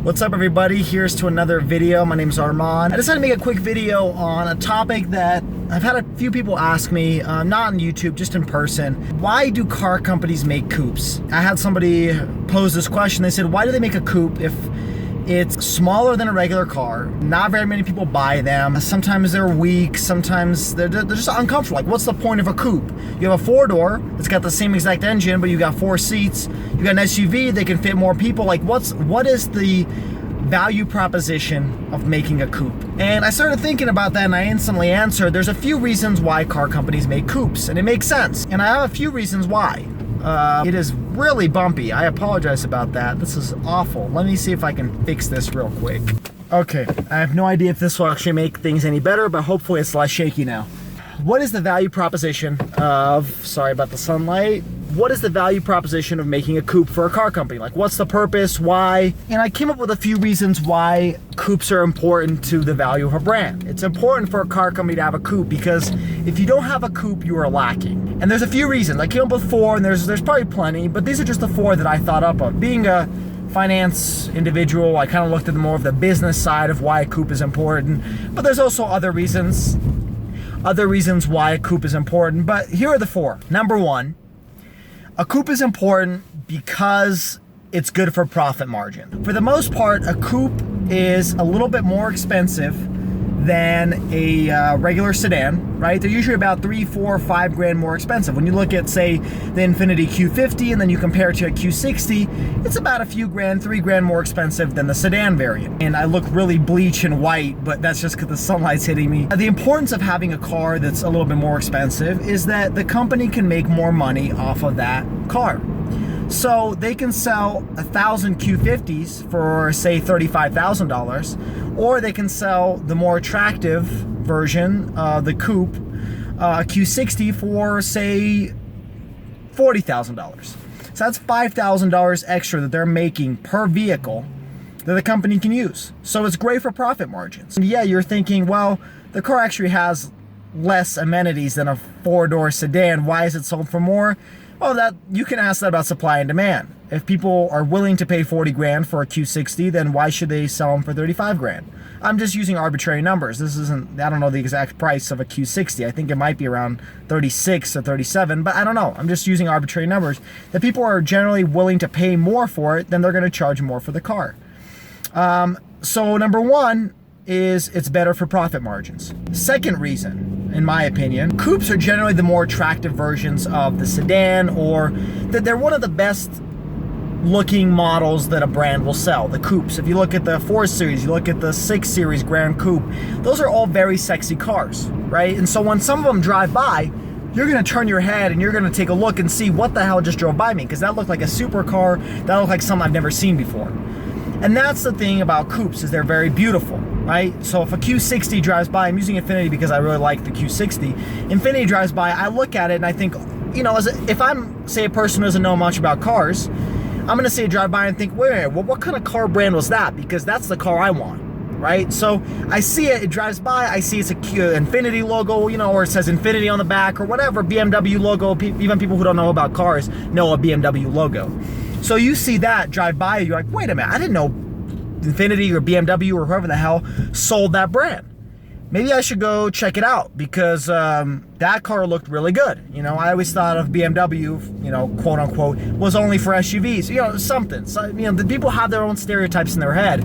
What's up, everybody? Here's to another video. My name is Armand. I decided to make a quick video on a topic that I've had a few people ask me, not on YouTube, just in person. Why do car companies make coupes? I had somebody pose this question. They said, why do they make a coupe if it's smaller than a regular car? Not very many people buy them. Sometimes they're weak, sometimes they're just uncomfortable. Like, what's the point of a coupe? You have a four-door, it's got the same exact engine, but you got 4 seats. You got an SUV, they can fit more people. Like, what is the value proposition of making a coupe? And I started thinking about that, and I instantly answered, there's a few reasons why car companies make coupes, and it makes sense. And I have a few reasons why. It is really bumpy. I apologize about that. This is awful. Let me see if I can fix this real quick. Okay, I have no idea if this will actually make things any better, but hopefully it's less shaky now. What is the value proposition of, sorry about the sunlight, what is the value proposition of making a coupe for a car company? Like, what's the purpose, why? And I came up with a few reasons why coupes are important to the value of a brand. It's important for a car company to have a coupe because if you don't have a coupe, you are lacking. And there's a few reasons. I came up with 4, and there's probably plenty, but these are just the 4 that I thought up of. Being a finance individual, I kind of looked at more of the business side of why a coupe is important, but there's also other reasons why a coupe is important, but here are the 4. Number 1, a coupe is important because it's good for profit margin. For the most part, a coupe is a little bit more expensive than a regular sedan, right? They're usually about 3, 4, 5 grand more expensive. When you look at, say, the Infiniti Q50 and then you compare it to a Q60, it's about a few grand, 3 grand more expensive than the sedan variant. And I look really bleach and white, but that's just because the sunlight's hitting me. The importance of having a car that's a little bit more expensive is that the company can make more money off of that car. So they can sell 1,000 Q50s for, say, $35,000, or they can sell the more attractive version, the coupe, Q60 for, say, $40,000. So that's $5,000 extra that they're making per vehicle that the company can use. So it's great for profit margins. And yeah, you're thinking, well, the car actually has less amenities than a 4-door sedan. Why is it sold for more? Well, that you can ask that about supply and demand. If people are willing to pay 40 grand for a Q60, then why should they sell them for 35 grand? I'm just using arbitrary numbers. This isn't, I don't know the exact price of a Q60. I think it might be around 36 or 37, but I don't know. I'm just using arbitrary numbers. That people are generally willing to pay more for it, then they're going to charge more for the car. So number 1 is it's better for profit margins. Second reason, in my opinion, coupes are generally the more attractive versions of the sedan, or that they're one of the best looking models that a brand will sell, the coupes. If you look at the 4 Series, you look at the 6 Series Grand Coupe, those are all very sexy cars, right? And so when some of them drive by, you're gonna turn your head and you're gonna take a look and see what the hell just drove by me, because that looked like a supercar, that looked like something I've never seen before. And that's the thing about coupes, is they're very beautiful, right? So if a Q60 drives by, I'm using Infiniti because I really like the Q60. Infiniti drives by, I look at it and I think, you know, if I'm, say, a person who doesn't know much about cars, I'm gonna say drive by and think, wait, well, what kind of car brand was that? Because that's the car I want, right? So I see it, it drives by, I see it's a Infiniti logo, you know, or it says Infiniti on the back or whatever, BMW logo. Even people who don't know about cars know a BMW logo. So you see that drive by, you're like, wait a minute, I didn't know Infiniti or BMW or whoever the hell sold that brand. Maybe I should go check it out, because that car looked really good. You know, I always thought of BMW, you know, quote unquote, was only for SUVs, you know, something. So, you know, the people have their own stereotypes in their head.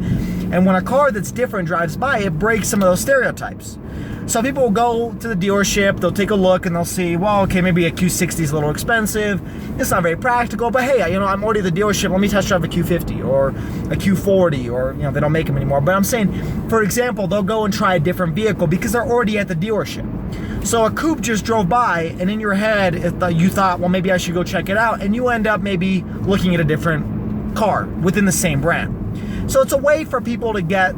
And when a car that's different drives by, it breaks some of those stereotypes. So people will go to the dealership, they'll take a look and they'll see, well, okay, maybe a Q60 is a little expensive, it's not very practical, but hey, you know, I'm already at the dealership, let me test drive a Q50 or a Q40, or, you know, they don't make them anymore. But I'm saying, for example, they'll go and try a different vehicle because they're already at the dealership. So a coupe just drove by, and in your head, you thought, well, maybe I should go check it out, and you end up maybe looking at a different car within the same brand. So it's a way for people to get,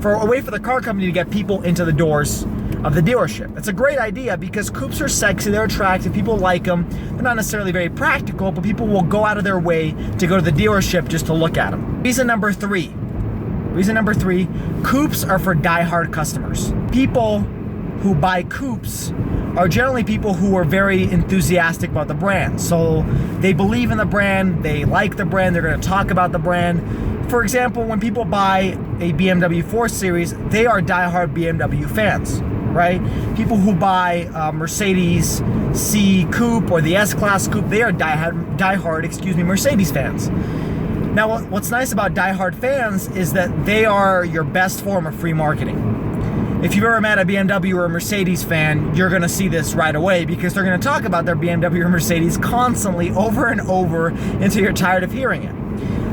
a way for the car company to get people into the doors of the dealership. It's a great idea because coupes are sexy, they're attractive, people like them. They're not necessarily very practical, but people will go out of their way to go to the dealership just to look at them. Reason number 3, coupes are for die-hard customers. People who buy coupes are generally people who are very enthusiastic about the brand. So they believe in the brand, they like the brand, they're gonna talk about the brand. For example, when people buy a BMW 4 Series, they are diehard BMW fans, right? People who buy Mercedes C Coupe or the S-Class Coupe, they are diehard Mercedes fans. Now, what's nice about diehard fans is that they are your best form of free marketing. If you've ever met a BMW or a Mercedes fan, you're gonna see this right away because they're gonna talk about their BMW or Mercedes constantly over and over until you're tired of hearing it.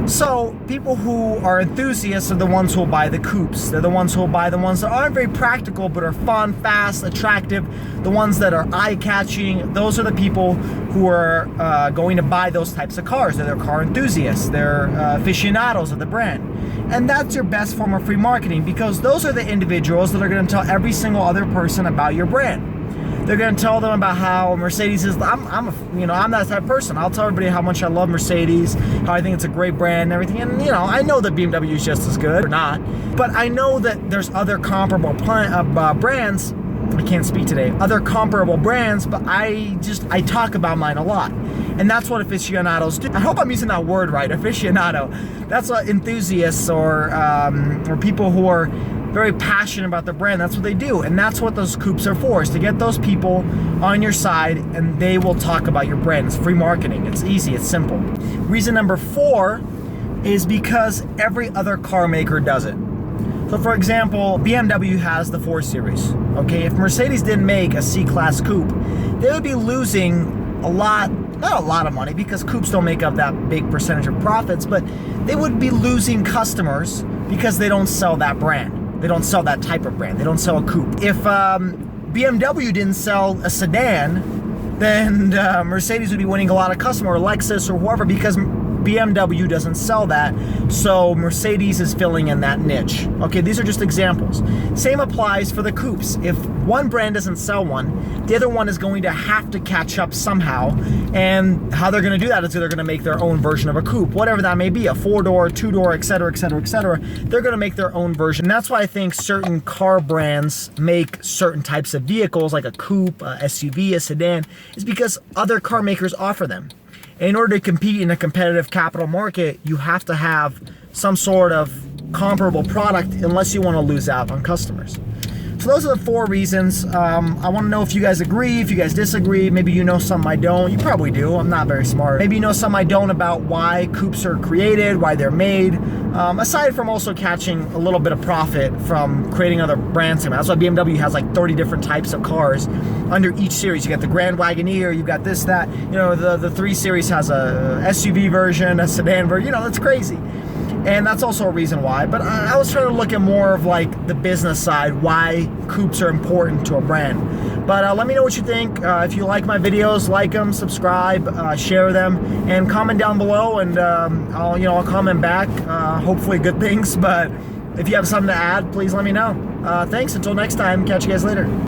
So people who are enthusiasts are the ones who will buy the coupes. They're the ones who will buy the ones that aren't very practical but are fun, fast, attractive, the ones that are eye-catching. Those are the people who are going to buy those types of cars. They're car enthusiasts. They're aficionados of the brand. And that's your best form of free marketing because those are the individuals that are going to tell every single other person about your brand. They're going to tell them about how Mercedes is. I'm that type of person. I'll tell everybody how much I love Mercedes, how I think it's a great brand and everything. And I know that BMW is just as good or not, but I know that there's other comparable brands. I can't speak today. Other comparable brands, but I talk about mine a lot. And that's what aficionados do. I hope I'm using that word right, aficionado. That's what enthusiasts or people who are very passionate about their brand, that's what they do. And that's what those coupes are for, is to get those people on your side and they will talk about your brand. It's free marketing. It's easy. It's simple. Reason number 4 is because every other car maker does it. So for example, BMW has the 4 Series. Okay, if Mercedes didn't make a C-Class coupe, they would be losing not a lot of money because coupes don't make up that big percentage of profits, but they would be losing customers because they don't sell that brand. They don't sell that type of brand. They don't sell a coupe. If BMW didn't sell a sedan, then Mercedes would be winning a lot of customers, or Lexus or whoever, because BMW doesn't sell that, so Mercedes is filling in that niche. Okay, these are just examples. Same applies for the coupes. If one brand doesn't sell one, the other one is going to have to catch up somehow, and how they're going to do that is they're going to make their own version of a coupe, whatever that may be, a 4-door, 2-door, etc., etc., etc. They're going to make their own version. And that's why I think certain car brands make certain types of vehicles, like a coupe, a SUV, a sedan, is because other car makers offer them. In order to compete in a competitive capital market, you have to have some sort of comparable product unless you want to lose out on customers. So those are the 4 reasons. I want to know if you guys agree, if you guys disagree. Maybe you know some I don't. You probably do. I'm not very smart. Maybe you know some I don't about why coupes are created, why they're made. Aside from also catching a little bit of profit from creating other brands. That's why BMW has like 30 different types of cars under each series. You got the Grand Wagoneer, you've got this, that. The 3 Series has a SUV version, a sedan version. That's crazy. And that's also a reason why. But I was trying to look at more of like the business side, why coupes are important to a brand. But let me know what you think. If you like my videos, like them, subscribe, share them, and comment down below. And I'll comment back. Hopefully good things. But if you have something to add, please let me know. Thanks. Until next time. Catch you guys later.